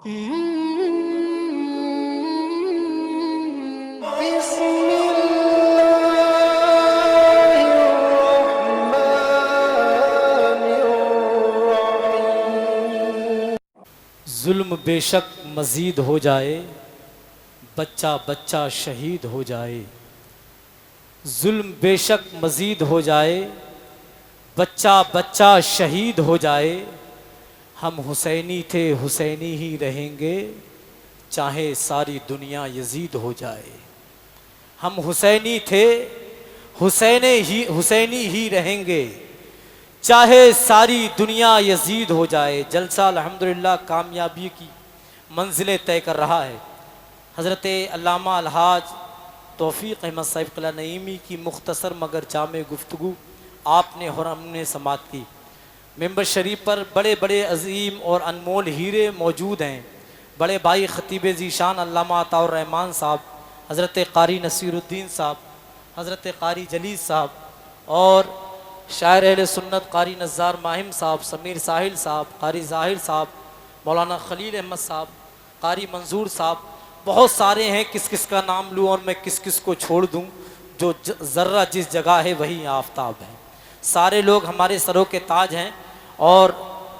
जुल्म बेशक मजीद हो जाए, बच्चा बच्चा शहीद हो जाए। जुल्म बेशक मजीद हो जाए, बच्चा बच्चा शहीद हो जाए। हम हुसैनी थे, हुसैनी ही रहेंगे, चाहे सारी दुनिया यजीद हो जाए। हम हुसैनी थे, हुसैनी ही रहेंगे, चाहे सारी दुनिया यजीद हो जाए। जलसा अल्हम्दुलिल्लाह कामयाबी की मंजिलें तय कर रहा है। हज़रत अल्लामा अलहाज तौफ़ीक़ अहमद साहिब क़िला नईमी की मुख्तसर मगर जामे गुफ्तगू आपने और हमने समात की। मेंबर शरीफ पर बड़े बड़े अजीम और अनमोल हीरे मौजूद हैं। बड़े भाई ख़तीब ज़ीशान अल्लामा अताउर रहमान साहब, हज़रत क़ारी नसीरुद्दीन साहब, हज़रत क़ारी जलील साहब और शायर अहले सुन्नत क़ारी नज़्ज़ार माहिम साहब, समीर साहिल साहब, क़ारी ज़ाहिर साहब, मौलाना खलील अहमद साहब, क़ारी मंजूर साहब, बहुत सारे हैं। किस किस का नाम लूँ और मैं किस किस को छोड़ दूँ। जो ज़र्रा जिस जगह है वही आफ़ताब है। सारे लोग हमारे सरों के ताज हैं और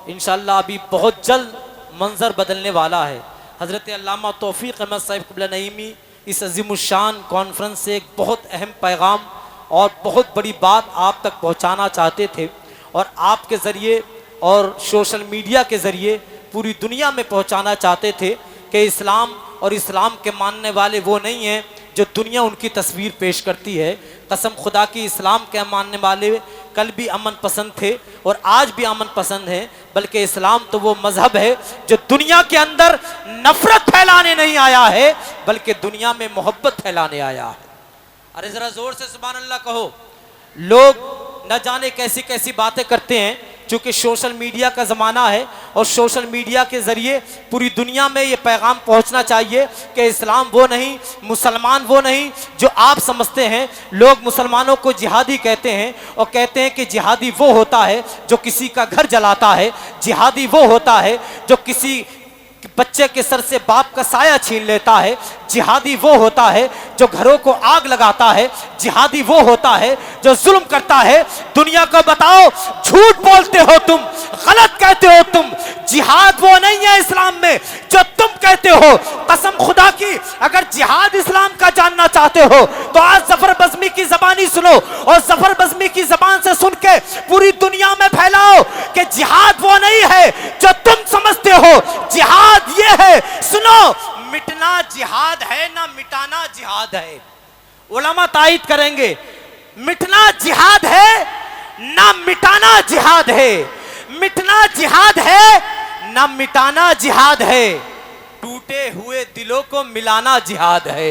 इंशाअल्लाह अभी बहुत जल्द मंज़र बदलने वाला है। हज़रत अल्लामा तौफ़ीक़ अहमद साहिब क़िला नईमी इस अज़ीमुश्शान कॉन्फ्रेंस से एक बहुत अहम पैगाम और बहुत बड़ी बात आप तक पहुंचाना चाहते थे और आपके ज़रिए और सोशल मीडिया के ज़रिए पूरी दुनिया में पहुंचाना चाहते थे कि इस्लाम और इस्लाम के मानने वाले वो नहीं हैं जो दुनिया उनकी तस्वीर पेश करती है। कसम खुदा की, इस्लाम के मानने वाले कल भी अमन पसंद थे और आज भी अमन पसंद है, बल्कि इस्लाम तो वो मजहब है जो दुनिया के अंदर नफरत फैलाने नहीं आया है बल्कि दुनिया में मोहब्बत फैलाने आया है। अरे ज़रा ज़ोर से सुभान अल्लाह कहो। लोग न जाने कैसी कैसी बातें करते हैं, चूँकि सोशल मीडिया का ज़माना है और सोशल मीडिया के ज़रिए पूरी दुनिया में ये पैगाम पहुंचना चाहिए कि इस्लाम वो नहीं, मुसलमान वो नहीं जो आप समझते हैं। लोग मुसलमानों को जिहादी कहते हैं और कहते हैं कि जिहादी वो होता है जो किसी का घर जलाता है, जिहादी वो होता है जो किसी बच्चे के सर से बाप का साया छीन लेता है, जिहादी वो होता है जो घरों को आग लगाता है, जिहादी वो होता है जो जुल्म करता है। दुनिया को बताओ, झूठ बोलते हो तुम, गलत कहते हो तुम। जिहाद वो नहीं है इस्लाम में जो तुम कहते हो। कसम खुदा की, अगर जिहाद इस्लाम का जानना चाहते हो तो आज जफर बज़मी की ज़बानी सुनो और जफर बज़मी की ज़बान से सुन के पूरी दुनिया में फैलाओ कि जिहाद वो नहीं है जो तुम समझते हो। जिहाद ये है, सुनो, मिटना जिहाद है ना मिटाना जिहाद है। उलमा तायद करेंगे, मिटना जिहाद है ना मिटाना जिहाद है। मिटना जिहाद है ना मिटाना जिहाद है। टूटे हुए दिलों को मिलाना जिहाद है।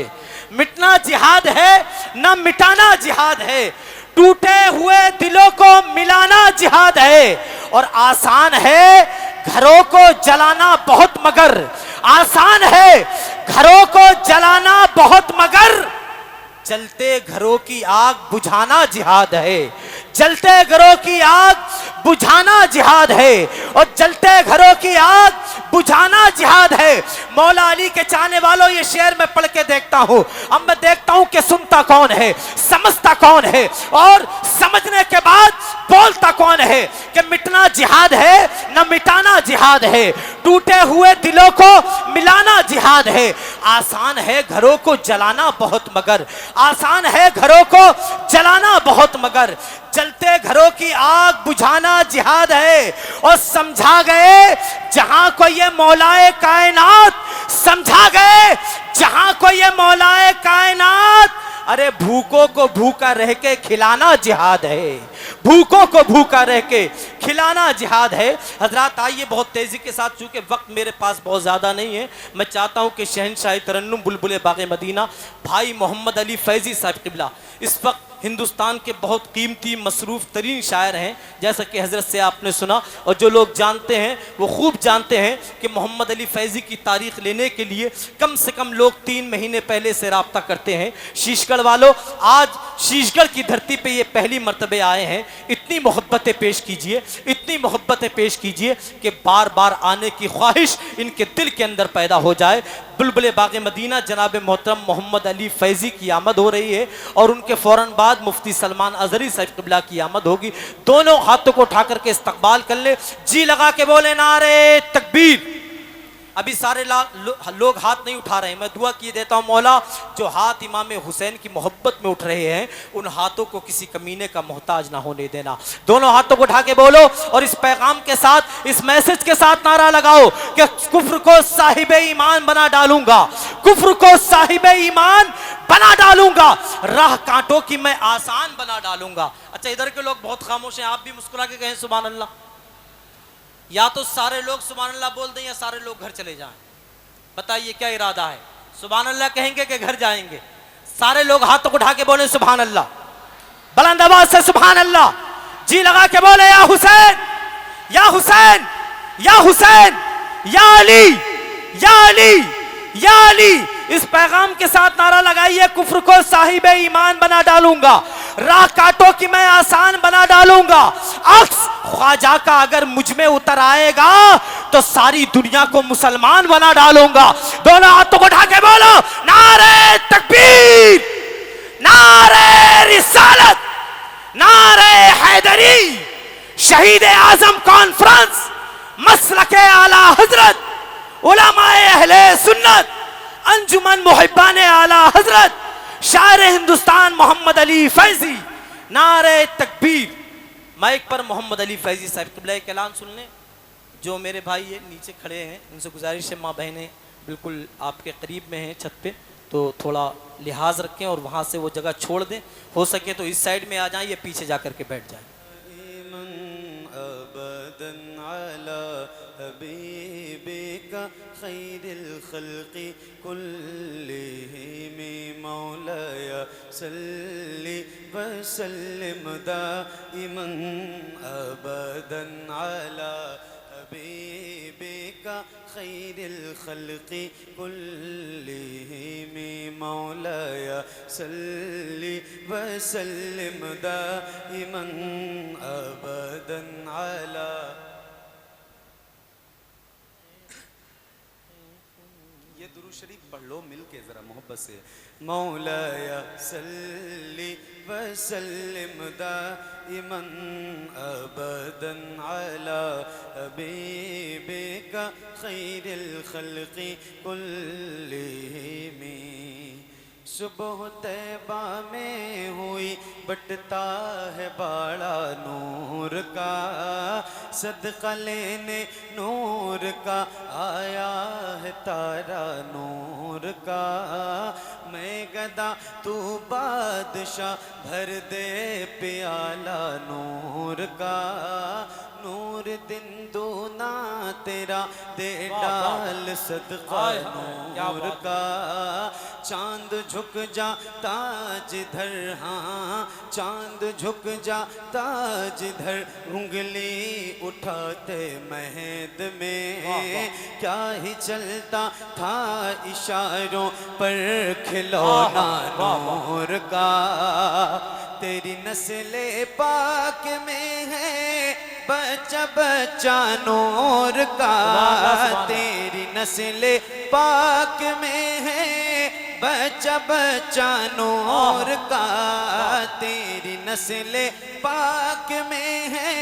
मिटना जिहाद है ना मिटाना जिहाद है। टूटे हुए दिलों को मिलाना जिहाद है। और आसान है घरों को जलाना बहुत, मगर आसान है घरों को जलाना बहुत, मगर जलते घरों की आग बुझाना जिहाद है। जलते घरों की आग बुझाना जिहाद है और जलते घरों की आग बुझाना जिहाद है। मौला अली के चाहने वालों, ये शेर मैं पढ़ के देखता हूँ, अब मैं देखता हूँ कि सुनता कौन है, समझता कौन है और समझने के बाद बोलता कौन है कि मिटना जिहाद है न मिटाना जिहाद है। टूटे हुए दिलों को मिलाना जिहाद है। आसान है घरों को जलाना बहुत, मगर आसान है घरों को जलाना बहुत, मगर जलते घरों की आग बुझाना जिहाद है। और समझा गए जहां को ये मौलाए कायनात, समझा गए जहां को ये मौलाए कायनात। अरे भूखों को भूखा रह के खिलाना जिहाद है। भूखों को भूखा रह के खिलाना जिहाद है। हजरात आइए बहुत तेजी के साथ, चूंकि वक्त मेरे पास बहुत ज़्यादा नहीं है, मैं चाहता हूं कि शहनशाही तरन्नुम बुलबुल बाग़े मदीना भाई मोहम्मद अली फैज़ी साहब क़िबला इस वक्त हिंदुस्तान के बहुत कीमती मसरूफ़ तरीन शायर हैं, जैसा कि हज़रत से आपने सुना। और जो लोग जानते हैं वो खूब जानते हैं कि मोहम्मद अली फैज़ी की तारीख़ लेने के लिए कम से कम लोग 3 महीने पहले से रब्ता करते हैं। शीशगढ़ वालों, आज शीशगढ़ की धरती पे ये पहली मरतबे आए हैं। इतनी मोहब्बतें पेश कीजिए, इतनी मोहब्बतें पेश कीजिए कि बार बार आने की ख्वाहिश इनके दिल के अंदर पैदा हो जाए। बुलबुल बाग़ मदीना जनाब मोहतरम मोहम्मद अली फैज़ी की आमद हो रही है और उनके फ़ौरन बाद मुफ्ती सलमान अज़हरी साहिब क़िबला की आमद होगी। दोनों हाथों को उठा करके इस्तकबाल कर ले, जी लगा के बोले नारे तकबीर। अभी सारे लोग हाथ नहीं उठा रहे हैं, मैं दुआ किए देता हूँ मौला जो हाथ इमाम हुसैन की मोहब्बत में उठ रहे हैं उन हाथों को किसी कमीने का मोहताज ना होने देना। दोनों हाथों को उठा के बोलो और इस पैगाम के साथ, इस मैसेज के साथ नारा लगाओ कि कुफ्र को साहिब ईमान बना डालूंगा, कुफ्र को साहिब ईमान बना डालूंगा, राह कांटों की मैं आसान बना डालूंगा। अच्छा, इधर के लोग बहुत खामोश हैं, आप भी मुस्कुरा के कहें सुभान अल्लाह। या तो सारे लोग सुभान अल्लाह बोल दें या सारे लोग घर चले जाएं। बताइए क्या इरादा है? सुभान अल्लाह कहेंगे कि घर जाएंगे? सारे लोग हाथों को उठा के बोले सुभान अल्लाह, बुलंद आवाज से सुभान अल्लाह, जी लगा के बोले या हुसैन या हुसैन या हुसैन या अली या अली या अली। इस पैगाम के साथ नारा लगाइए, कुफ्र को साहिब ईमान बना डालूंगा, राह काटों की मैं आसान बना डालूंगा। अक्स ख्वाजा का अगर मुझ में उतर आएगा तो सारी दुनिया को मुसलमान बना डालूंगा। दोनों हाथों को उठा के बोलो नारे तकबीर, नारे रिसालत, नारे हैदरी। शहीद आजम कॉन्फ्रेंस, मसलके आला हजरत, उलमाए अहले सुन्नत, अंजुमन मुहिब्बाने आला हजरत, शायर हिंदुस्तान मोहम्मद अली फैजी, नारे तकबीर। माइक पर मोहम्मद अली फैजी साहब क़िबला का ऐलान सुन लें। जो मेरे भाई ये नीचे खड़े हैं उनसे गुजारिश है, माँ बहनें बिल्कुल आपके करीब में हैं छत पे, तो थोड़ा लिहाज रखें और वहाँ से वो जगह छोड़ दें। हो सके तो इस साइड में आ जाएं, ये पीछे जा करके बैठ जाएं। खैरिल खल्क़ि कुल्लिहिम मौलाया सल्लि व सल्लिम दाइमन अबदन अला हबीबिका खैरिल खल्क़ि कुल्लिहिम मौलाया सल्लि व सल्लिम दाइमन अबदन अला। ये दुरूद शरीफ पढ़ लो मिल के ज़रा मोहब्बत से। मौलाया सल्ली व सल्लिम दाइमन अबदन अला हबीबिका खैरिल खल्क़ि कुल्लिहिम। सुबह तैबा में हुई बटता है बाड़ा नूर का, सदका लेने नूर का आया है तारा नूर का। मैं गदा तू बादशाह भर दे प्याला नूर का, नूर दिन दूना तेरा दे डाल सदका नूर का। चांद झुक जाता जिधर, हाँ चांद झुक जाता जिधर, उंगली उठाते महद में क्या ही चलता था इशारों पर खिलौना नूर का। तेरी नस्ले पाक में है बच्चा बच्चा नूर का, तेरी नस्ले पाक में है बच्चा बच्चा नूर का। तेरी नस्ले पाक में है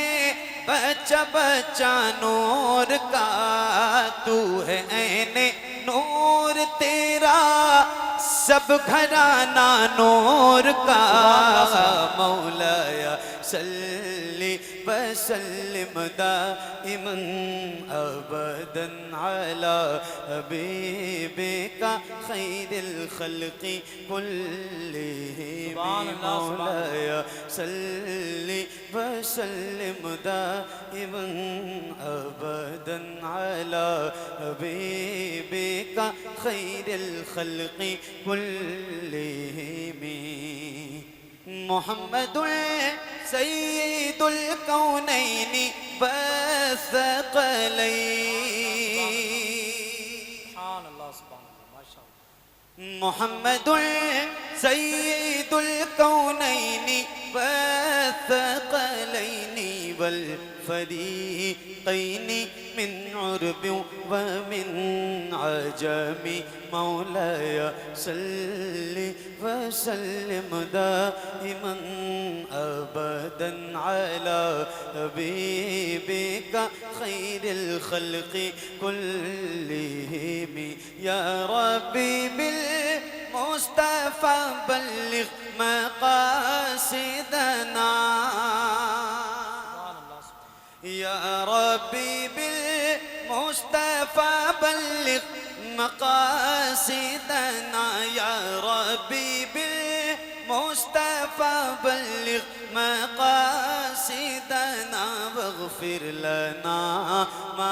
बच्चा बच्चा नूर का। तू है ऐने नूर तेरा सब घराना नूर का। मौलाया सल्ली व सल्लिम दाइमन अबदन अला हबीबिका खैरिल खल्क़ि कुल्लिहिम। मौलाया सल्ली व सल्लिम दाइमन अबदन अला हबीबिका खैरिल खल्क़ि कुल्लिहिम। मुहम्मदुल सय्यिदुल कौनैनि व सक़लैनि। सुभान अल्लाह, सुभान अल्लाह, माशाअल्लाह। मुहम्मदुल सय्यिदुल कौनैनि वत्थक़लैनि वल फरीक़ैनि मिन उर्बि व मिन अजमि मौलाय सल्लि व सल्लिम दाइमन अबदन अला हबीबिका खैरिल खल्क़ि कुल्लिहिम या रब्बी बिल मुस्तफ़ा बल्लिग़ मक़ासिदना या रब्बी बिल मुस्तफ़ा बल्लिग़ मक़ासिदना या रब्बी बिल मुस्तफ़ा बल्लिग़ मक़ासिदना वग़फ़िर लना मा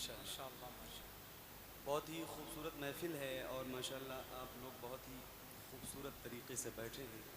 माशाअल्लाह बहुत ही खूबसूरत महफिल है और माशाअल्लाह आप लोग बहुत ही खूबसूरत तरीके से बैठे हैं।